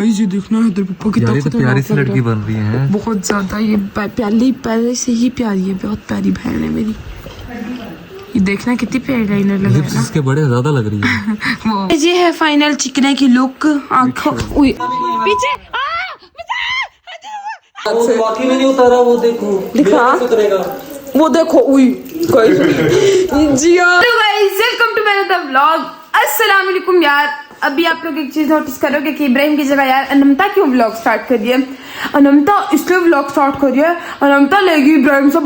Guys ये देखना है पप्पा कितना यार, तो प्यारी सी लड़की बन रही है। बहुत ज्यादा ये पहले से ही प्यारी है, बहुत प्यारी बहन है मेरी। ये देखना कितनी प्यारी लाइनर लगा है ना, इसके बड़े ज्यादा लग रही है। वो ये है फाइनल चिकने की लुक। आंखों पीछे वाकई में नहीं उतारा, वो देखो दिखा, उतरेगा वो देखो। Guys welcome to my another vlog. अस्सलाम वालेकुम यार। अभी आप लोग एक चीज नोटिस करोगे कि इब्राहिम की जगह यार अनमता क्यों व्लॉग स्टार्ट करी है। अनमता इसलिए व्लॉग स्टार्ट करी है, अनमता लेगी इब्राहिम से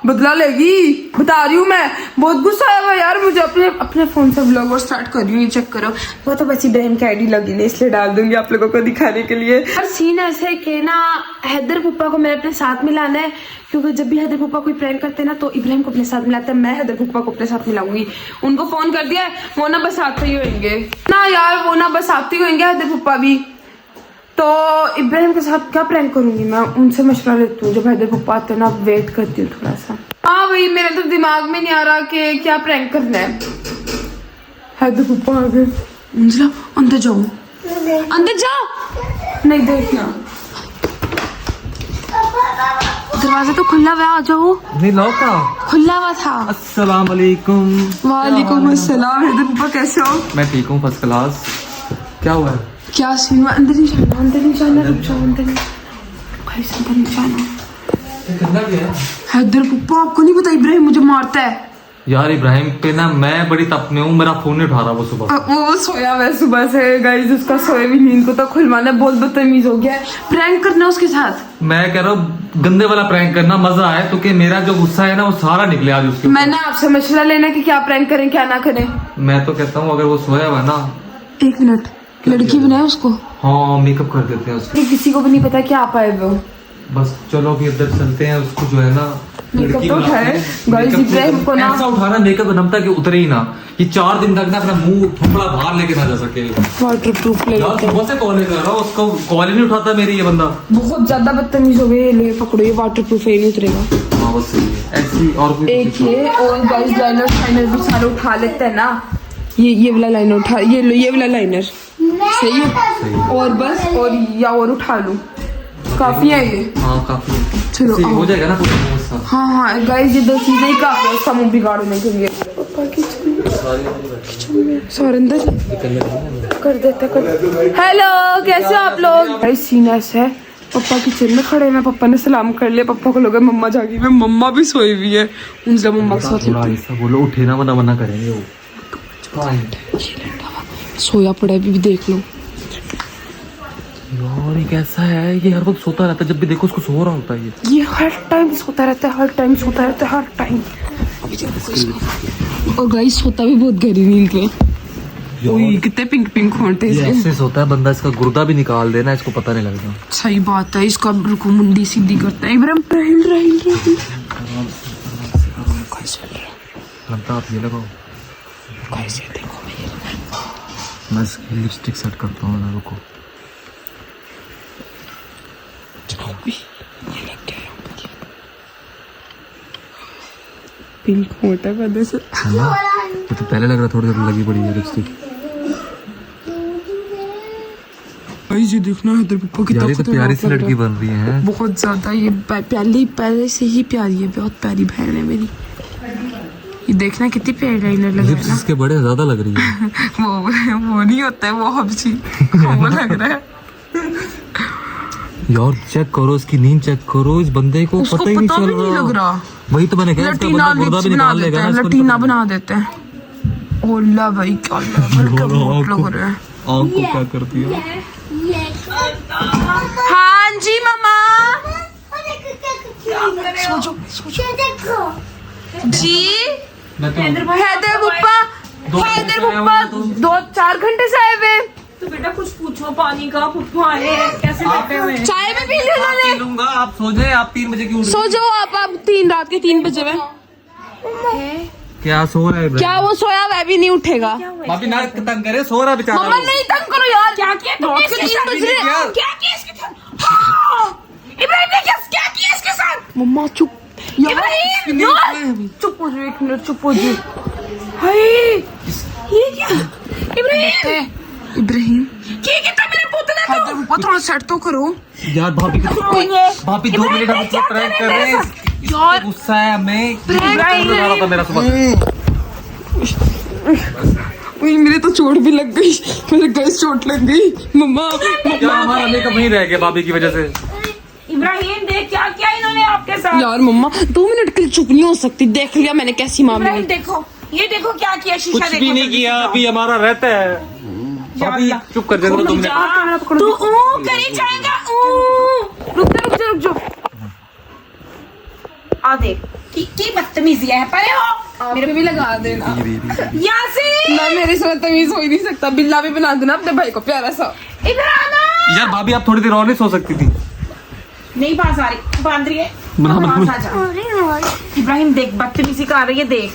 बदला लेगी, बता रही हूँ मैं। बहुत गुस्सा आया हुआ यार मुझे, अपने फोन से व्लॉग और स्टार्ट कर रही हूँ, चेक करो। वो तो बस इब्राहिम की आईडी लगी नहीं, इसलिए डाल दूंगी आप लोगों को दिखाने के लिए। और सीन ऐसे है कि ना हैदर पप्पा को मैंने अपने साथ मिलाना है, क्योंकि जब भी हैदर पप्पा कोई प्रैंक करते हैं ना तो इब्राहिम को अपने साथ मिलाते हैं। मैं हैदर पप्पा को अपने साथ मिलाऊंगी। उनको फोन कर दिया है, वो ना बस आते ही होंगे ना यार, वो ना बस आते ही होंगे हैदर पप्पा भी। तो इब्राहिम के साथ क्या प्रैंक करूंगी मैं, उनसे मशवरा लेती हूँ। जब हैदर पप्पा आते हैं ना वेट करती हूँ थोड़ा सा। हाँ भाई मेरे तो दिमाग में नहीं आ रहा कि क्या प्रैंक करना है। हैदर पप्पा आ गए, अंदर जाओ, अंदर जाओ। नहीं देखना, दरवाजा तो खुला हुआ, आ जाओ। नहीं लौका खुला हुआ था। अस्सलाम वालेकुम। वालेकुम अस्सलाम। हैदर पप्पा कैसे हो? मैं ठीक हूँ, फर्स्ट क्लास। क्या हुआ है? क्या सीन हुआ? अंदर नहीं जाना, अंदर नहीं जाना, रुक जाओ, अंदर नहीं जाना। हैदर पप्पा आपको नहीं पता इब्राहिम मुझे मारता है यार। इब्राहिम पे ना मैं बड़ी तप में हूँ, मेरा फोन नहीं उठा रहा वो सुबह। वो सोया हुआ है सुबह से गाइस, उसका सोए भी नींद को तो खुलवाना है। बहुत बदतमीज हो गया है, प्रैंक करना उसके साथ। मैं कह रहा हूँ गंदे वाला प्रैंक करना मजा आए, तो कि मेरा जो गुस्सा है ना वो सारा निकले आज उसके। मैंने आपसे मशवरा लेना कि क्या प्रैंक करें क्या ना करें। मैं तो कहता हूँ अगर वो सोया हुआ ना, 1 मिनट, लड़की बनाए उसको। हाँ मेकअप कर देते हैं उसको। किसी को भी नहीं पता क्या पाए वो। बस चलो फिर इधर चलते हैं, उसको जो है ना मेकअप तो उठाए गाइस, इब्राहिम को ना ऐसा उठाना मेकअप नमता के उतरे ही ना, ये 4 दिन तक ना अपना मुंह थोड़ा बाहर लेके ना जा सके। वाटर प्रूफ ले यार सुबह से कॉल कर रहा हूँ, उसको कॉल ही नहीं उठाता मेरी ये बंदा। बहुत ज्यादा बदतमीज हो गए। ले पकड़ो, ये वाटर प्रूफ है, नहीं उतरेगा। हाँ बस सही है ऐसी। और कोई एक ये और गाइस लाइनर शाइनर भी सारे उठा लेते हैं ना। ये वाला लाइनर उठा, ये वाला लाइनर सही है। और बस और उठा लूं, काफी है ये। हाँ काफी है। चलो हो जाएगा ना पूरा मुंह सा। हाँ गाइस ये 2 चीजें ही काफी है उसका मुंह बिगाड़ने के लिए। पापा किचन में सौर अंदर कर देते हेलो कैसे हो आप लोग? गाइस सीन ऐसा है, पापा किचन में खड़े हैं, पापा ने सलाम कर लिया। पापा को लगा मम्मा जागी में, मम्मा भी सोई हुई है। उनसे मम्मा के साथ बोलो उठे ना, मना करेंगे वो। सोया पड़ा भी देख लो यार। ये कैसा है, ये हर वक्त सोता रहता है, जब भी देखो उसको सो रहा होता है ये हर टाइम सोता रहता है, हर टाइम सोता रहता है, हर टाइम। और गाइस सोता भी बहुत गहरी नींद में। ओए कितने पिंक होंठे ये ऐसे सोता है बंदा, इसका गुर्दा भी निकाल देना, इसको पता नहीं लगता। सही बात है, इसका बिल्कुल मुंडी सीधी करता है इब्राहिम। लगता आप ये लगाओ, कैसे देखो मैं इसकी लिपस्टिक सेट करता हूँ। रुको ये लग गया पिंक होता है पहले से। ये तो पहले लग रहा, थोड़ी देर लगी पड़ी है लिपस्टिक। ये देखना है हैदर पप्पा कितना यार, तो प्यारी सी लड़की बन रही है। बहुत ज्यादा ये पहले से ही प्यारी है, बहुत प्यारी बहन है मेरी। ये देखना कितनी प्यारी लाइनर लगा है ना, इसके बड़े ज्यादा लग रही है। वो नहीं होता है, वो हब्सी वो लग रहा है। यार चेक करो इसकी नींद, चेक करो इस बंदे को पता ही नहीं चल रहा। वही तो मैंने कहा, इसका बंदा गुर्दा भी निकाल लेगा ना, लटीना बना देते हैं। ओला भाई क्या लग रहा है। आँख को क्या करती है? हाँ जी मम्मा जी। हैदर पप्पा 2-4 घंटे से आए हुए। तो बेटा कुछ पूछो, पानी का पुप्पा है कैसे बैठे हुए? चाय में पी ली उन्होंने। पी लूंगा, आप सो जाए। आप 3 बजे क्यों उठ? सो जाओ आप 3 रात के 3 बजे में। क्या सो रहा है? क्या वो सोया वह भी नहीं उठेगा? भाभी ना तंग करे, सो रहा बेचारा। मम्मा नहीं तंग करो यार। क्या किया तुमने इसके साथ? क्या किया इसके साथ? हाँ! इब्राहिम ने क्या किया इसके साथ? मम्मा चुप। इब्राहिम यार चुप हो जाओ, 1 मिनट चुप हो जाओ। हाय ये क्या? इब्राहिम इब्राहिम क्या कहता मेरे पुत्र ने हैदर पापा थोड़ा सेट तो करो यार भाभी भाभी 2 मिनट हम इसको प्रैंक कर रहे हैं। यार गुस्सा है मैं प्रैंक था मेरा सुबह। मेरे तो चोट भी लग गई, मेरे गैस चोट लग गई मम्मा। यार हमारा मेकअप नहीं रह गया भाभी की वजह से। इब्राहिम देख क्या किया इन्होंने आपके साथ। यार मम्मा 2 मिनट के लिए चुप नहीं हो सकती, देख लिया मैंने कैसी मामी इब्राहिम देखो, ये देखो क्या किया, शीशा कुछ देखो। भी नहीं किया, अभी हमारा रहता है। भाभी चुप कर जाओ तुमने। तू करी जाएगा। रुक जाओ आ देख की बदतमीजियां है, परे हो। मेरे भी लगा देना यासीन ना, मेरे से बदतमीज हो ही नहीं सकता। बिल्ला भी बना देना अपने भाई को प्यारा सा। इब्राहिम यार भाभी आप थोड़ी देर और नहीं सो सकती थी? नहीं पास आ रही, बांध रही है। बना- पास आ जा। इब्राहिम देख बदतमीजी कर रही है, देख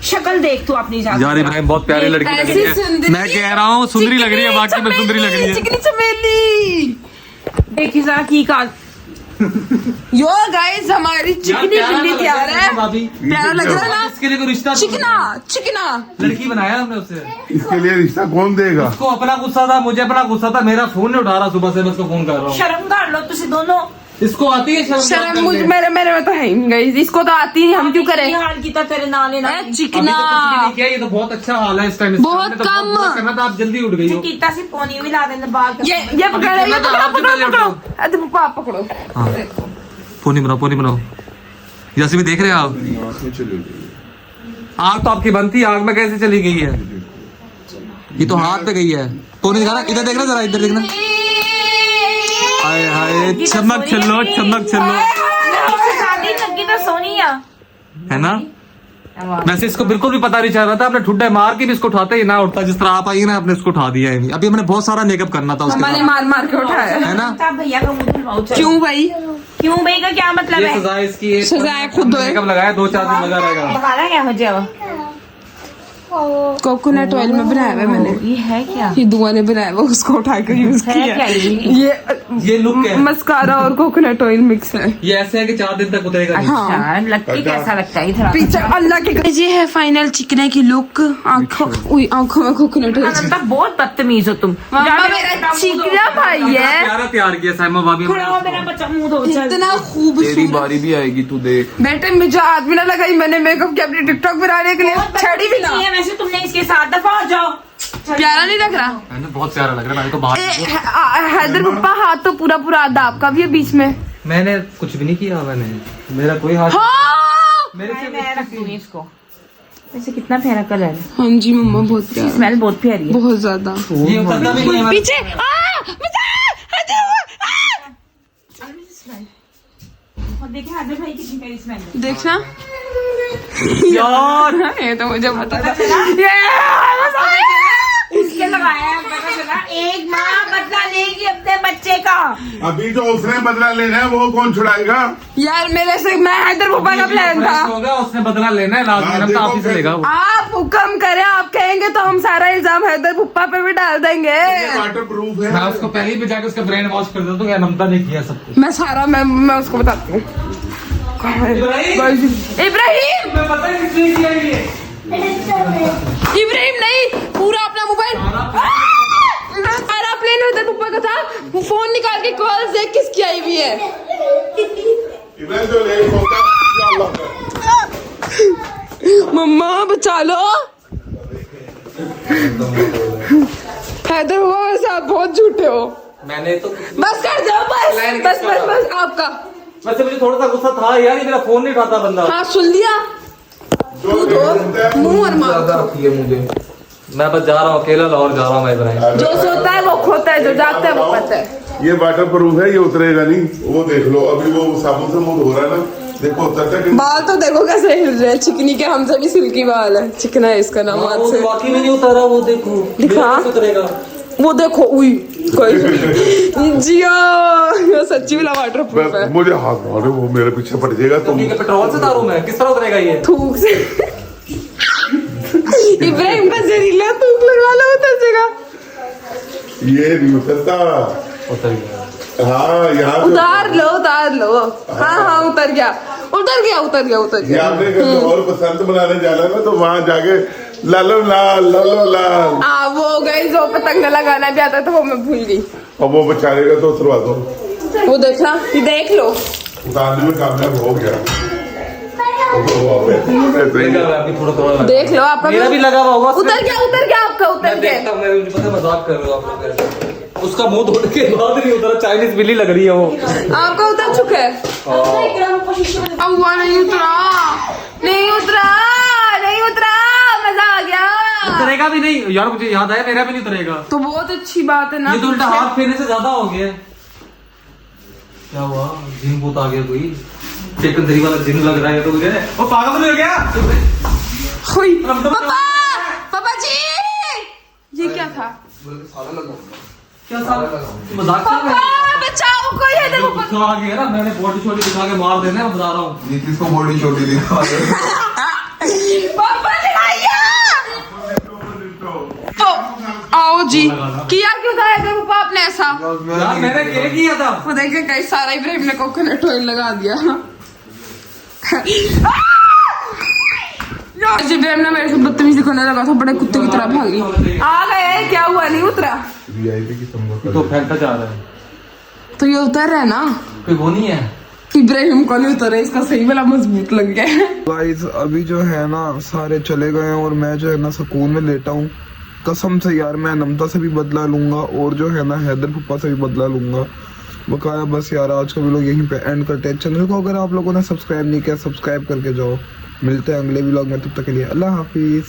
शक्ल देख तू अपनी जान। यार इब्राहिम बहुत प्यारी लड़की लग रही है। मैं कह रहा हूँ सुंदरी लग रही है, बाकी में सुंदरी लग रही है। चिकनी चमेली देखी जरा की काल। यो गाइस हमारी चिकनी बिल्ली तैयार है। प्यारा लग रहा है ना? इसके लिए कोई रिश्ता चिकना लड़की बनाया हमने उससे। इसके लिए रिश्ता कौन देगा? उसको अपना गुस्सा था, मुझे अपना गुस्सा था, मेरा फोन नहीं उठा रहा, सुबह से मैं उसको फोन कर रहा हूँ। शर्म कर लो तुझे दोनों। इसको आती है शर्म मुझे मेरे में तो है ही नहीं गाइस, इसको तो आती नहीं, हम क्यों करें? ये हाल की था तेरे नाले ना चिकना क्या, ये तो बहुत अच्छा हाल है इस टाइम। बहुत कम। करना था, आप जल्दी उठ गई हो। कीता सी पोनी भी ला देने बाग। ये पकड़ो, ये पकड़ो। अरे पापा आप पकड़ो। फोनी बनाओ। जैसे भी देख रहे हैं आप, आग तो आपकी बंद थी, आग में कैसे चली गई है? ये तो हाथ पे गई है। फोनी दिखा रहा, इधर देखना, जरा इधर देखना। हाय हाय, चमक चलो। शादी लगी तो सोनी है ना? वैसे इसको बिल्कुल भी पता नहीं चल रहा था, आपने ठुड्डे मार के भी इसको उठाते ही ना उठता। जिस तरह आप आई ना, आपने इसको उठा दिया है। अभी हमने बहुत सारा मेकअप करना था उसके मैंने साथ, मार के उठाया है ना? भैया का मुंह धुलवाओ। क्यों भाई? क्यों भाई का क्या मतलब ये है? सजा है इसकी। सजा है, खुद धोए। मेकअप लगाया 2-4 दिन लगा रहेगा। बहाना क्या हो जाएगा? कोकोनट ऑयल में बनाया हुआ मैंने। ये है क्या? ये दुआ ने बनाया हुआ, उसको उठा के यूज है किया। क्या ये? ये लुक है, मस्कारा और कोकोनट ऑयल मिक्स है। ये ऐसे है कि 4 दिन तक उतरेगा नहीं। हाँ। लगती कैसा लगता है इधर? पीछे अल्लाह के ये है फाइनल चिकने की लुक। आंखों में कोकोनट ऑयल। अनंता बहुत बदतमीज हो तुम। मामा मेरा चिकना भाई है, प्यारा तैयार किया साइमा भाभी। थोड़ा और मेरा बच्चा मुंह धो चल। इतना खूबसूरत। बारी भी आएगी, तू देख। बेटे मुझे हाथ भी ना लगाई मैंने मेकअप की, अपनी टिकटॉक बनाने के लिए छड़ी भी ना। नहीं है वैसे, तुमने इसके साथ दफा हो जाओ। प्यारा नहीं लग रहा? मैंने बहुत प्यारा लग रहा है, मैं तो बाहर। हैदर पप्पा हाथ तो पूरा आधा आपका भी है बीच में। मैंने कुछ भी नहीं किया, मेरा कोई हाथ हाँ मेरे से। मैं रख दूंगी इसको। वैसे कितना प्यारा कलर है। हाँ जी मम्मा, बहुत प्यारा, स्मेल बहुत प्यारी है। बहुत ज्यादा। ये उतरता भी नहीं है। पीछे और देखिए हाजिर भाई कितनी प्यारी स्मेल है। देखना यार ये तो मुझे पता था। इसके लगाया है, पता चला। एक माँ बदला लेगी अपने बच्चे का। अभी तो उसने बदला लेना है, वो कौन छुड़ाएगा? यार मेरे से मैं हैदर पप्पा का प्लान था। होगा, उसने बदला लेना है, लास्ट हाँ, में तो आप ही देखो से लेगा वो। आप हुक्म करें, आप कहेंगे तो हम सारा इल्जाम हैदर पप्पा पे भी डाल देंगे। वाटर प्रूफ है। मैं उसको पहले ही भी जाके उसका ब्रेन वॉश कर देता हूँ, या नमता ने किया सब कुछ। मैं सारा मैं उसको बताती हूँ। इब्राहिम मैं पता नहीं किसने किया ये। इब्राहिम नहीं, पूरा अपना मोबाइल सारा प्लेन हैदर पप्पा का था। वो फोन निकाल के कॉल देख किसकी आई हुई है। इधर जो ले होता मम्मा बचा लो। हैदर हुआ वैसे आप बहुत झूठे हो। मैंने तो बस कर जाओ, बस आपका। वैसे मुझे थोड़ा सा गुस्सा था यार, ये मेरा फोन नहीं उठाता बंदा। हाँ सुन लिया, मुंह और मार। मुझे मैं बस जा रहा हूँ अकेला, लाहौर जा रहा हूँ मैं इब्राहिम। जो सोता है वो खोता है, जो जागता है वो पता है। ये वाटर प्रूफ है, ये उतरेगा नहीं। वो देख लो, अभी वो साबुन से मुंह धो रहा है ना, देखो उतरता है कि बाल तो देखो कैसे हिल रहे हैं। चिकनी के हमसे भी सिल्की बाल है। चिकना है इसका नाम आज से। वाकई में नहीं उतारा, वो देखो दिखा। उतरेगा। वो देखो, उई कोई जियो सच्ची वाला वाटर प्रूफ है। बस मुझे हाथ मारे, वो मेरे पीछे पड़ जाएगा। तुम पेट्रोल से उतारूं मैं, किस तरह उतरेगा ये? थूक से इब्राहिम का जहरीला थूक लगा लो, उतर जाएगा। ये नहीं उतरता। उतर गया। हाँ यहाँ से- उतार लो। हाँ उतर गया। ये आपने कहीं और पसंद बनाने जाना ना, तो वहाँ जाके लालो लाल लालो लाल। हाँ वो गई जो पतंग लगाना भी आता था वो मैं भूल गई। अब वो बेचारे का तो उतरवा दो, वो देखना, ये देख लो। उतारने में कामयाब हो गया। थोड़ा थोड़ा देख लो आपका मेरा भी लगा हुआ होगा। उतर गया आपका, उतर गया। देखता हूँ, मैं मुझे पता है मजाक कर रहे हो आप लोग ऐसे। उसका मुंह धोने के बाद नहीं उतरा, चाइनीज बिल्ली लग रही है वो। आपका उतर चुका है। अब हुआ नहीं उतरा, मजा आ गया। उतरेगा भी नहीं यार, मुझे याद आया मेरा भी नहीं उतरेगा। तो बहुत अच्छी बात है ना। ये तो उल्टा हाथ फेरने से ज्यादा हो गया। क्या हुआ, जिन भूत आ गया कोई, चिकन वाला जिन लग रहा है तो मुझे। वो पागल नहीं हो गया? हुई। पापा जी, ये क्या था? क्या साला मजाक कर रहे पापा बचाओ, कोई है देखो। हो? आ गया ना, मैंने बॉडी छोटी दिखा के मार देना है, मैं बता रहा हूँ। नीतीश को बॉडी छोटी दिखा पापा लगाइए। तो आओ जी, किया क्यों था ऐसा पापा आपने ऐसा? यार मैंने क्या किया था? वो देखिए कई सारा इब्राहिम ने कोकोनट ऑयल लगा दिया। आज इब्राहिम ने मेरे से बदतमीजी करने लगा था, बड़े कुत्ते की तरह भागी। आ गए, क्या हुआ, नहीं उतरा? तो फैलता जा रहा है, तो ये उतर रहा है ना। कोई वो नहीं है। इब्राहिम को नहीं उतरा, इसका सही वाला मजबूत लग गया है। गाइस अभी जो है ना सारे चले गए हैं और मैं जो है ना सुकून में लेटा हूँ। कसम से यार मैं नमता से भी बदला लूंगा और जो है ना हैदर पप्पा से भी बदला लूंगा। बकाया बस यार आज का भी लोग यहीं पे एंड करते हैं। चैनल को अगर आप लोगों ने सब्सक्राइब नहीं किया सब्सक्राइब करके जाओ। मिलते हैं अगले व्लॉग में, तब तक के लिए अल्लाह हाफिज।